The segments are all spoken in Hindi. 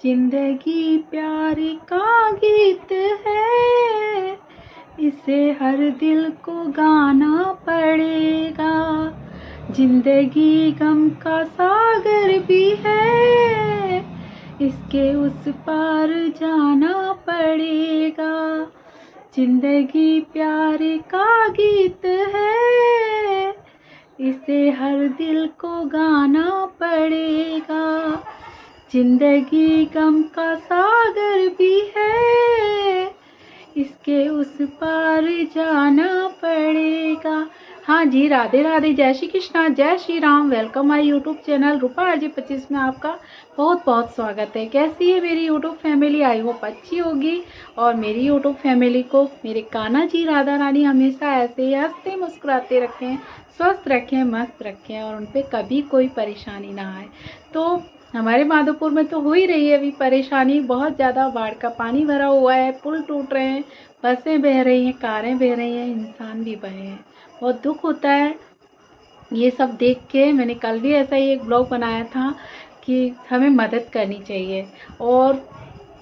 जिंदगी प्यार का गीत है, इसे हर दिल को गाना पड़ेगा। जिंदगी गम का सागर भी है, इसके उस पार जाना पड़ेगा। जिंदगी प्यार का गीत है, इसे हर दिल को गाना पड़ेगा। जिंदगी गम का सागर भी है, इसके उस पार जाना पड़ेगा। हाँ जी, राधे राधे, जय श्री कृष्णा, जय Shri Ram. Welcome my YouTube channel Rupa RJ 25 में आपका बहुत बहुत स्वागत है। कैसी है मेरी यूट्यूब फैमिली? आई होप अच्छी होगी। और मेरी यूट्यूब फैमिली को मेरे कान्हा जी राधा रानी हमेशा ऐसे ही हंसते मुस्कुराते रखें, स्वस्थ रखें, मस्त रखें और उन पर कभी कोई परेशानी ना आए। तो हमारे माधोपुर में तो हो ही रही है अभी परेशानी, बहुत ज़्यादा बाढ़ का पानी भरा हुआ है, पुल टूट रहे हैं, बसें बह रही हैं, कारें बह रही हैं, इंसान भी बहे हैं। बहुत दुख होता है ये सब देख के। मैंने कल भी ऐसा ही एक ब्लॉग बनाया था कि हमें मदद करनी चाहिए। और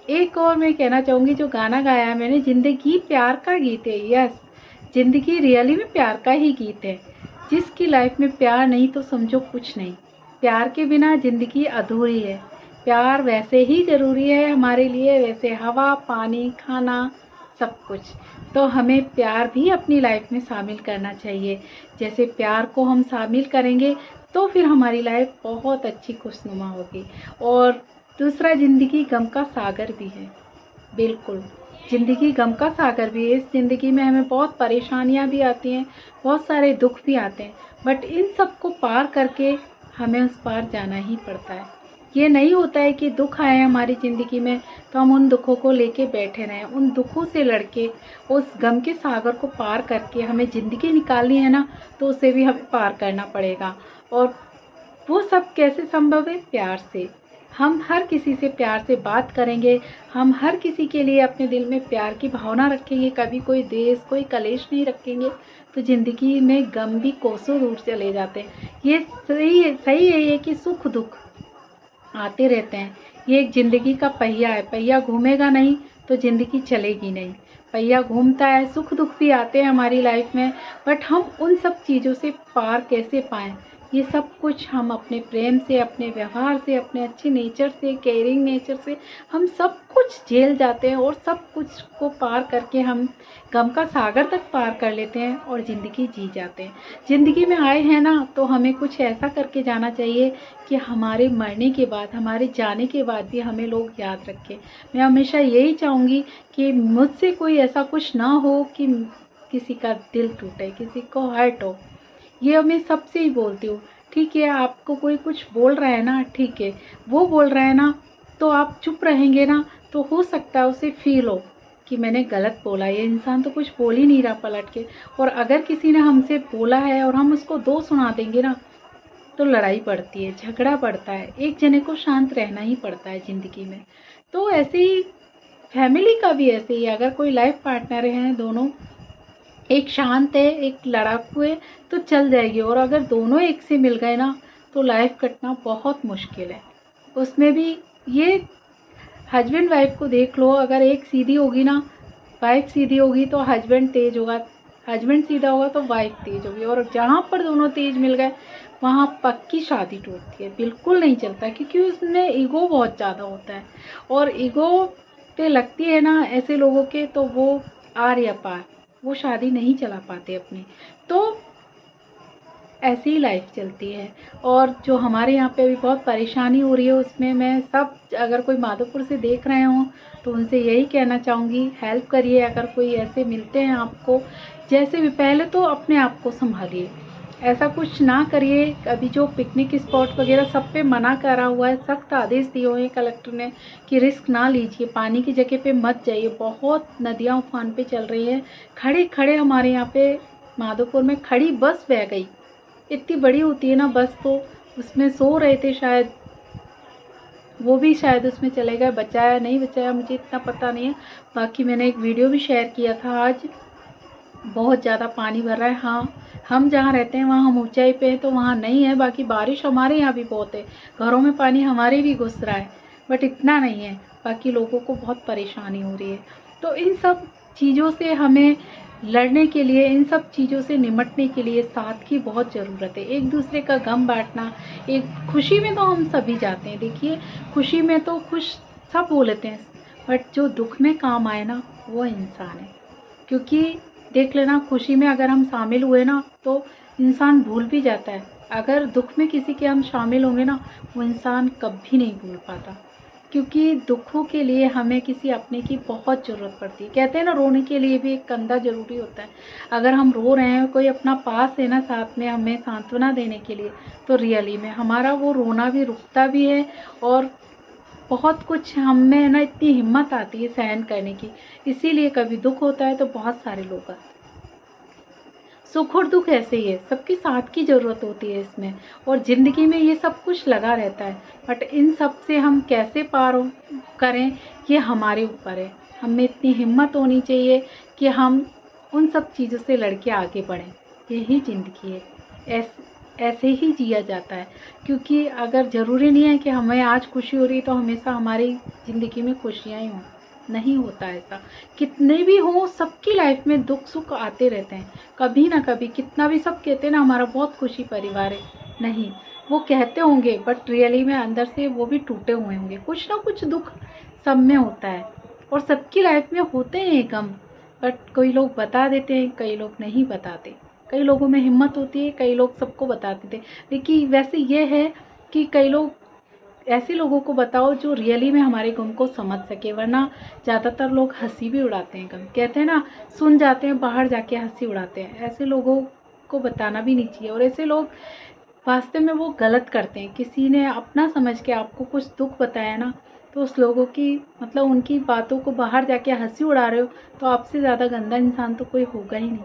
एक और मैं कहना चाहूँगी, जो गाना गाया है मैंने, जिंदगी प्यार का गीत है। यस, जिंदगी रियली में प्यार का ही गीत है। जिसकी लाइफ में प्यार नहीं तो समझो कुछ नहीं। प्यार के बिना ज़िंदगी अधूरी है। प्यार वैसे ही ज़रूरी है हमारे लिए, वैसे हवा, पानी, खाना, सब कुछ। तो हमें प्यार भी अपनी लाइफ में शामिल करना चाहिए। जैसे प्यार को हम शामिल करेंगे तो फिर हमारी लाइफ बहुत अच्छी खुशनुमा होगी। और दूसरा, ज़िंदगी गम का सागर भी है। बिल्कुल, ज़िंदगी गम का सागर भी है। इस ज़िंदगी में हमें बहुत परेशानियां भी आती हैं, बहुत सारे दुख भी आते हैं, बट इन सब को पार करके हमें उस पार जाना ही पड़ता है। ये नहीं होता है कि दुख आए हमारी ज़िंदगी में तो हम उन दुखों को लेके बैठे रहें। उन दुखों से लड़के, उस गम के सागर को पार करके हमें ज़िंदगी निकालनी है ना, तो उसे भी हमें पार करना पड़ेगा। और वो सब कैसे संभव है? प्यार से। हम हर किसी से प्यार से बात करेंगे, हम हर किसी के लिए अपने दिल में प्यार की भावना रखेंगे, कभी कोई द्वेष, कोई कलेश नहीं रखेंगे, तो ज़िंदगी में गम भी कोसों दूर चले जाते हैं। ये सही है ये कि सुख दुख आते रहते हैं। ये एक ज़िंदगी का पहिया है। पहिया घूमेगा नहीं तो ज़िंदगी चलेगी नहीं। पहिया घूमता है, सुख दुख भी आते हैं हमारी लाइफ में, बट हम उन सब चीज़ों से पार कैसे पाएँ? ये सब कुछ हम अपने प्रेम से, अपने व्यवहार से, अपने अच्छे नेचर से, केयरिंग नेचर से हम सब कुछ झेल जाते हैं और सब कुछ को पार करके हम गम का सागर तक पार कर लेते हैं और ज़िंदगी जी जाते हैं। ज़िंदगी में आए हैं ना, तो हमें कुछ ऐसा करके जाना चाहिए कि हमारे मरने के बाद, हमारे जाने के बाद भी हमें लोग याद रखें। मैं हमेशा यही चाहूँगी कि मुझसे कोई ऐसा कुछ ना हो कि किसी का दिल टूटे, किसी को हर्ट हो। ये मैं सबसे ही बोलती हूँ। ठीक है, आपको कोई कुछ बोल रहा है ना, ठीक है, वो बोल रहा है ना, तो आप चुप रहेंगे ना, तो हो सकता है उसे फील हो कि मैंने गलत बोला, ये इंसान तो कुछ बोल ही नहीं रहा पलट के। और अगर किसी ने हमसे बोला है और हम उसको दो सुना देंगे ना, तो लड़ाई पड़ती है, झगड़ा पड़ता है। एक जने को शांत रहना ही पड़ता है ज़िंदगी में। तो ऐसे ही फैमिली का भी ऐसे ही, अगर कोई लाइफ पार्टनर हैं दोनों, एक शांत है, एक लड़ाकू है, तो चल जाएगी। और अगर दोनों एक से मिल गए ना, तो लाइफ कटना बहुत मुश्किल है। उसमें भी ये हस्बैंड वाइफ को देख लो, अगर एक सीधी होगी ना, वाइफ सीधी होगी तो हस्बैंड तेज होगा, हस्बैंड सीधा होगा तो वाइफ तेज होगी। और जहाँ पर दोनों तेज मिल गए वहाँ पक्की शादी टूटती है, बिल्कुल नहीं चलता, क्योंकि उसमें ईगो बहुत ज़्यादा होता है। और ईगो पे लगती है ना ऐसे लोगों के, तो वो आर या पार, वो शादी नहीं चला पाते अपनी। तो ऐसी ही लाइफ चलती है। और जो हमारे यहाँ पे अभी बहुत परेशानी हो रही है, उसमें मैं सब, अगर कोई माधोपुर से देख रहे हों तो उनसे यही कहना चाहूँगी, हेल्प करिए। अगर कोई ऐसे मिलते हैं आपको, जैसे भी, पहले तो अपने आप को संभालिए, ऐसा कुछ ना करिए। अभी जो पिकनिक स्पॉट वगैरह सब पे मना करा हुआ है, सख्त आदेश दिए हुए हैं कलेक्टर ने कि रिस्क ना लीजिए, पानी की जगह पे मत जाइए। बहुत नदियाँ उफान पे चल रही हैं। खड़े खड़े हमारे यहाँ पे माधोपुर में खड़ी बस बह गई। इतनी बड़ी होती है ना बस, तो उसमें सो रहे थे शायद, वो भी शायद उसमें चले गए। बचाया नहीं बचाया मुझे इतना पता नहीं है। बाकी मैंने एक वीडियो भी शेयर किया था आज, बहुत ज़्यादा पानी भर रहा है। हाँ, हम जहाँ रहते हैं वहाँ हम ऊंचाई पे हैं तो वहाँ नहीं है, बाकी बारिश हमारे यहाँ भी बहुत है, घरों में पानी हमारे भी घुस रहा है। बट इतना नहीं है, बाकी लोगों को बहुत परेशानी हो रही है। तो इन सब चीज़ों से हमें लड़ने के लिए, इन सब चीज़ों से निमटने के लिए साथ की बहुत ज़रूरत है। एक दूसरे का गम बांटना, एक खुशी में तो हम सभी जाते हैं, देखिए खुशी में तो खुश सब हो लेते हैं, बट जो दुख में काम आए ना वो इंसान है। क्योंकि देख लेना, खुशी में अगर हम शामिल हुए ना तो इंसान भूल भी जाता है, अगर दुख में किसी के हम शामिल होंगे ना वो इंसान कभी नहीं भूल पाता। क्योंकि दुखों के लिए हमें किसी अपने की बहुत ज़रूरत पड़ती है। कहते हैं ना, रोने के लिए भी एक कंधा ज़रूरी होता है। अगर हम रो रहे हैं, कोई अपना पास है ना साथ में हमें सांत्वना देने के लिए, तो रियली में हमारा वो रोना भी रुकता भी है, और बहुत कुछ हम में ना इतनी हिम्मत आती है सहन करने की। इसीलिए कभी दुख होता है तो बहुत सारे लोग आते हैं। सुख और दुख ऐसे ही है, सबकी साथ की ज़रूरत होती है इसमें, और ज़िंदगी में ये सब कुछ लगा रहता है। बट इन सब से हम कैसे पार करें, ये हमारे ऊपर है। हमें इतनी हिम्मत होनी चाहिए कि हम उन सब चीज़ों से लड़के आगे बढ़ें। यही ज़िंदगी है, ऐसे ही जिया जाता है। क्योंकि अगर ज़रूरी नहीं है कि हमें आज खुशी हो रही तो हमेशा हमारी ज़िंदगी में खुशियाँ ही हों, नहीं होता ऐसा। कितने भी हों, सबकी लाइफ में दुख सुख आते रहते हैं कभी ना कभी। कितना भी सब कहते हैं ना हमारा बहुत खुशी परिवार है, नहीं, वो कहते होंगे बट रियली में अंदर से वो भी टूटे हुए होंगे। कुछ ना कुछ दुख सब में होता है, और सबकी लाइफ में होते हैं गम, बट कोई लोग बता देते हैं, कई लोग नहीं बताते। कई लोगों में हिम्मत होती है, कई लोग सबको बताते थे। लेकिन वैसे ये है कि कई लोग ऐसे लोगों को बताओ जो रियली में हमारे गम को समझ सके, वरना ज़्यादातर लोग हंसी भी उड़ाते हैं। गम कहते हैं ना, सुन जाते हैं, बाहर जाके हंसी उड़ाते हैं। ऐसे लोगों को बताना भी नहीं चाहिए, और ऐसे लोग वास्तव में वो गलत करते हैं। किसी ने अपना समझ के आपको कुछ दुख बताया ना, तो उस लोगों की मतलब उनकी बातों को बाहर जाके हंसी उड़ा रहे हो, तो आपसे ज़्यादा गंदा इंसान तो कोई होगा ही नहीं।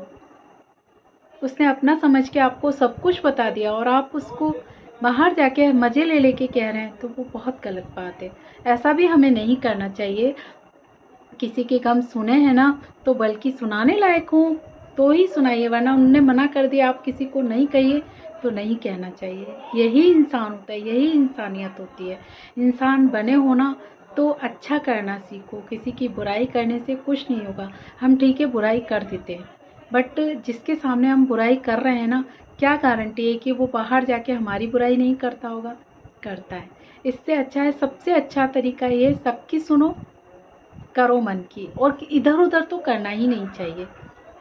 उसने अपना समझ के आपको सब कुछ बता दिया और आप उसको बाहर जाके मज़े ले लेके कह रहे हैं, तो वो बहुत गलत बात है। ऐसा भी हमें नहीं करना चाहिए। किसी के गम सुने हैं ना, तो बल्कि सुनाने लायक हो तो ही सुनाइए, वरना उन्होंने मना कर दिया आप किसी को नहीं कहिए, तो नहीं कहना चाहिए। यही इंसान होता है, यही इंसानियत होती है। इंसान बने हो ना तो अच्छा करना सीखो, किसी की बुराई करने से कुछ नहीं होगा। हम ठीक है बुराई कर देते हैं, बट जिसके सामने हम बुराई कर रहे हैं ना, क्या गारंटी है कि वो बाहर जाके हमारी बुराई नहीं करता होगा? करता है। इससे अच्छा है, सबसे अच्छा तरीका ये, सबकी सुनो, करो मन की, और इधर उधर तो करना ही नहीं चाहिए।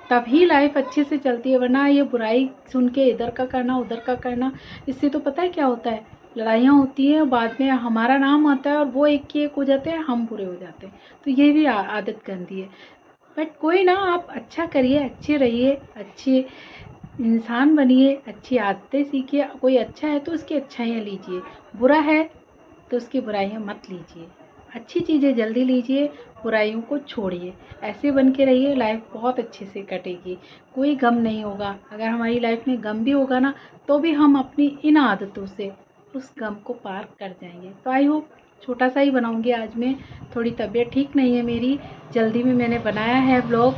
तभी लाइफ अच्छे से चलती है, वरना ये बुराई सुन के इधर का करना उधर का करना, इससे तो पता है क्या होता है, लड़ाइयाँ होती हैं, बाद में हमारा नाम आता है और वो एक की एक हो जाते हैं, हम बुरे हो जाते हैं। तो ये भी आदत गंदी है। बट कोई ना, आप अच्छा करिए, अच्छे रहिए, अच्छे इंसान बनिए, अच्छी आदतें सीखिए। कोई अच्छा है तो उसकी अच्छाइयाँ लीजिए, बुरा है तो उसकी बुराइयाँ मत लीजिए। अच्छी चीज़ें जल्दी लीजिए, बुराइयों को छोड़िए। ऐसे बन के रहिए, लाइफ बहुत अच्छे से कटेगी, कोई गम नहीं होगा। अगर हमारी लाइफ में गम भी होगा ना, तो भी हम अपनी इन आदतों से उस गम को पार कर जाएंगे। तो आई होप, छोटा सा ही बनाऊंगी आज मैं, थोड़ी तबीयत ठीक नहीं है मेरी, जल्दी में मैंने बनाया है व्लॉग,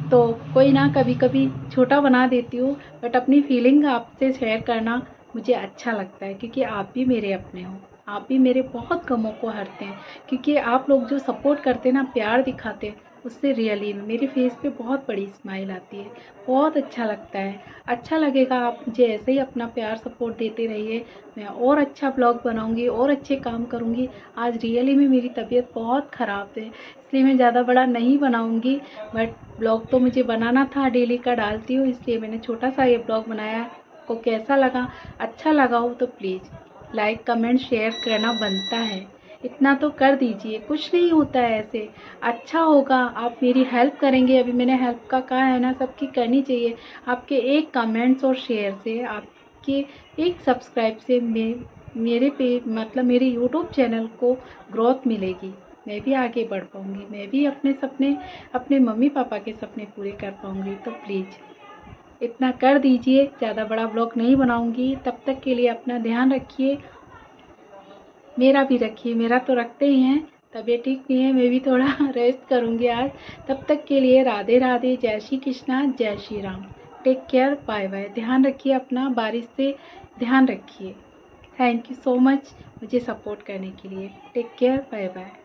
तो कोई ना, कभी कभी छोटा बना देती हूँ, बट अपनी फीलिंग आपसे शेयर करना मुझे अच्छा लगता है, क्योंकि आप भी मेरे अपने हो, आप भी मेरे बहुत गमों को हरते हैं। क्योंकि आप लोग जो सपोर्ट करते हैं ना, प्यार दिखाते हैं, उससे रियली में मेरे फेस पे बहुत बड़ी स्माइल आती है, बहुत अच्छा लगता है। अच्छा लगेगा, आप मुझे ऐसे ही अपना प्यार सपोर्ट देते रहिए। मैं और अच्छा ब्लॉग बनाऊंगी और अच्छे काम करूंगी। आज रियली में मेरी तबीयत बहुत ख़राब है, इसलिए मैं ज़्यादा बड़ा नहीं बनाऊंगी, बट ब्लॉग तो मुझे बनाना था, डेली का डालती हूँ, इसलिए मैंने छोटा सा ये ब्लॉग बनाया। आपको कैसा लगा? अच्छा लगा हो तो प्लीज़ लाइक कमेंट शेयर करना बनता है, इतना तो कर दीजिए, कुछ नहीं होता है ऐसे। अच्छा होगा, आप मेरी हेल्प करेंगे, अभी मैंने हेल्प का कहा है ना, सबकी करनी चाहिए। आपके एक कमेंट्स और शेयर से, आपके एक सब्सक्राइब से मेरे पे मतलब मेरे यूट्यूब चैनल को ग्रोथ मिलेगी, मैं भी आगे बढ़ पाऊँगी, मैं भी अपने सपने, अपने मम्मी पापा के सपने पूरे कर पाऊँगी। तो प्लीज़ इतना कर दीजिए, ज़्यादा बड़ा ब्लॉग नहीं बनाऊँगी। तब तक के लिए अपना ध्यान रखिए, मेरा भी रखिए, मेरा तो रखते ही हैं। तबीयत ठीक नहीं है, मैं भी थोड़ा रेस्ट करूँगी आज। तब तक के लिए राधे राधे, जय श्री कृष्णा, जय Shri Ram. Take care, bye bye. ध्यान रखिए अपना, बारिश से ध्यान रखिए। थैंक यू सो मच मुझे सपोर्ट करने के लिए। Take care, bye bye.